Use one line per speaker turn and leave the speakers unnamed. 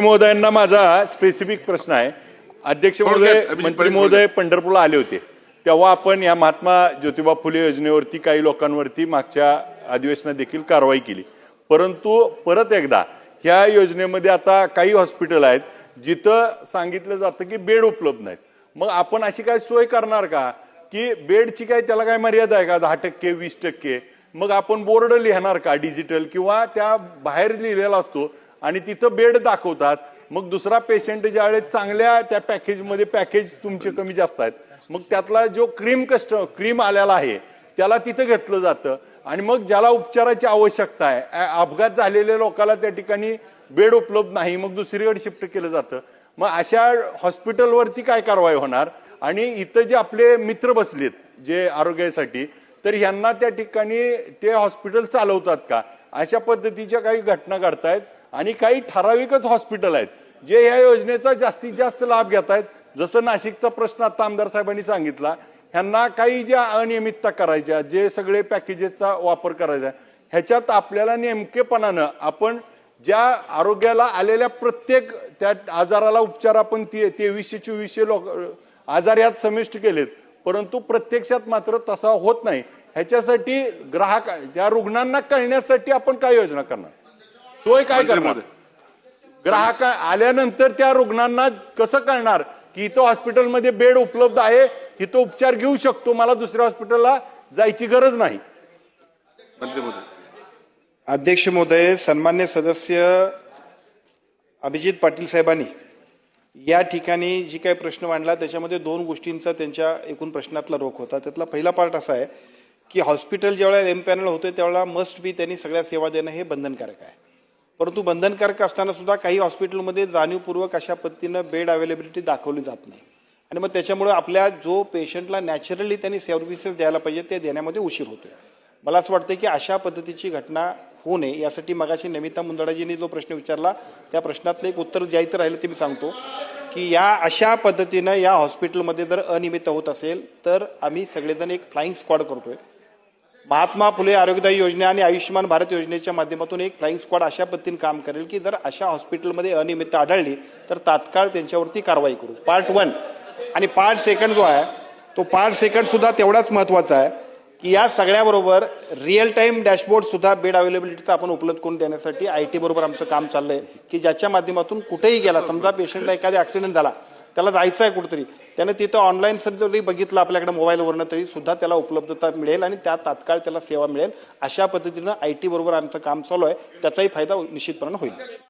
महोदयांना माझा स्पेसिफिक प्रश्न आहे। अध्यक्ष महोदय, मंत्री महोदय पंढरपूरला आले होते तेव्हा आपण या महात्मा ज्योतिबा फुले योजनेवरती काही लोकांवरती मागच्या अधिवेशनात देखील कारवाई केली, परंतु परत एकदा ह्या योजनेमध्ये आता काही हॉस्पिटल आहेत जिथं सांगितलं जातं की बेड उपलब्ध नाहीत। मग आपण अशी काय सोय करणार का की बेडची काय त्याला काय मर्यादा आहे का? 10% 20%? मग आपण बोर्ड लिहिणार का डिजिटल, किंवा त्या बाहेर लिहिलेला असतो आणि तिथं बेड दाखवतात, मग दुसरा पेशंट ज्यावेळेस चांगल्या त्या पॅकेजमध्ये पॅकेज तुमचे कमी जास्त आहेत, मग त्यातला जो क्रीम आलेला आहे त्याला तिथं घेतलं जातं आणि मग ज्याला उपचाराची आवश्यकता आहे, अपघात झालेल्या लोकांना त्या ठिकाणी बेड उपलब्ध नाही, मग दुसरीकडे शिफ्ट केलं जातं। मग अशा हॉस्पिटलवरती काय कारवाई होणार? आणि इथं जे आपले मित्र बसलेत जे आरोग्यासाठी, तर ह्यांना त्या ठिकाणी ते हॉस्पिटल चालवतात का? अशा पद्धतीच्या काही घटना घडतायत आणि काही ठराविकच हॉस्पिटल आहेत जे या योजनेचा जास्तीत जास्त लाभ घेत आहेत। जसं नाशिकचा प्रश्न आता आमदार साहेबांनी सांगितला, ह्यांना काही ज्या अनियमितता करायच्या, जे सगळे पॅकेजेसचा वापर करायचा, ह्याच्यात आपल्याला नेमकेपणानं आपण ज्या आरोग्याला आलेल्या प्रत्येक त्या आजाराला उपचार आपण 2324 लोक आजार यात समाविष्ट केलेत, परंतु प्रत्यक्षात मात्र तसा होत नाही। ह्याच्यासाठी ग्राहक ज्या रुग्णांना कळण्यासाठी आपण काय योजना करणार, सोय काय करणार? ग्राहक आल्यानंतर त्या रुग्णांना कसं कळणार की इथं हॉस्पिटलमध्ये बेड उपलब्ध आहे, इथं उपचार घेऊ शकतो, मला दुसऱ्या हॉस्पिटलला जायची गरज नाही?
मंत्री महोदय।
अध्यक्ष महोदय, सन्मान्य सदस्य अभिजित पाटील साहेबांनी या ठिकाणी जी काही प्रश्न मांडला त्याच्यामध्ये दोन गोष्टींचा त्यांच्या एकूण प्रश्नातला रोख होता। त्यातला पहिला पार्ट असा आहे की हॉस्पिटल ज्यावेळेला एमपॅनल होते त्यावेळेला मस्ट बी त्यांनी सगळ्या सेवा देणं हे बंधनकारक आहे, परंतु बंधनकारक असताना सुद्धा काही हॉस्पिटलमध्ये जाणीवपूर्वक अशा पद्धतीनं बेड अवेलेबिलिटी दाखवली जात नाही आणि मग त्याच्यामुळे आपल्या जो पेशंटला नॅचरली त्यांनी सर्व्हिसेस द्यायला पाहिजे ते देण्यामध्ये उशीर होतोय। मला असं वाटतं की अशा पद्धतीची घटना होऊ नये यासाठी मगाशी नमिता मुंदडाजींनी जो प्रश्न विचारला त्या प्रश्नातलं एक उत्तर द्यायचं राहिलं ते मी सांगतो की या अशा पद्धतीनं या हॉस्पिटलमध्ये जर अनियमितता होत असेल तर आम्ही सगळेजण एक फ्लाइंग स्क्वॉड करतोय। महात्मा फुले आरोग्यदायी योजना आणि आयुष्यमान भारत योजनेच्या माध्यमातून एक फ्लाइंग स्क्वॉड अशा पद्धतीने काम करेल की जर अशा हॉस्पिटलमध्ये अनियमितता आढळली तर तात्काळ त्यांच्यावरती कारवाई करू। पार्ट 1 आणि पार्ट 2 जो आहे तो पार्ट 2 सुद्धा तेवढाच महत्वाचा आहे की या सगळ्याबरोबर रिअल टाइम डॅशबोर्ड सुद्धा बेड अवेलेबिलिटीचा आपण उपलब्ध करून देण्यासाठी IT बरोबर आमचं काम चाललंय की ज्याच्या माध्यमातून कुठेही गेला, समजा पेशंटला एखादा ऍक्सिडेंट झाला, त्याला जायचं आहे कुठेतरी, त्यानं तिथं ऑनलाईन जरी बघितलं आपल्याकडे मोबाईलवरनं तरी सुद्धा त्याला उपलब्धता मिळेल आणि त्या तात्काळ त्याला सेवा मिळेल। अशा पद्धतीनं IT बरोबर आमचं काम चालू आहे, त्याचाही फायदा निश्चितपणे होईल।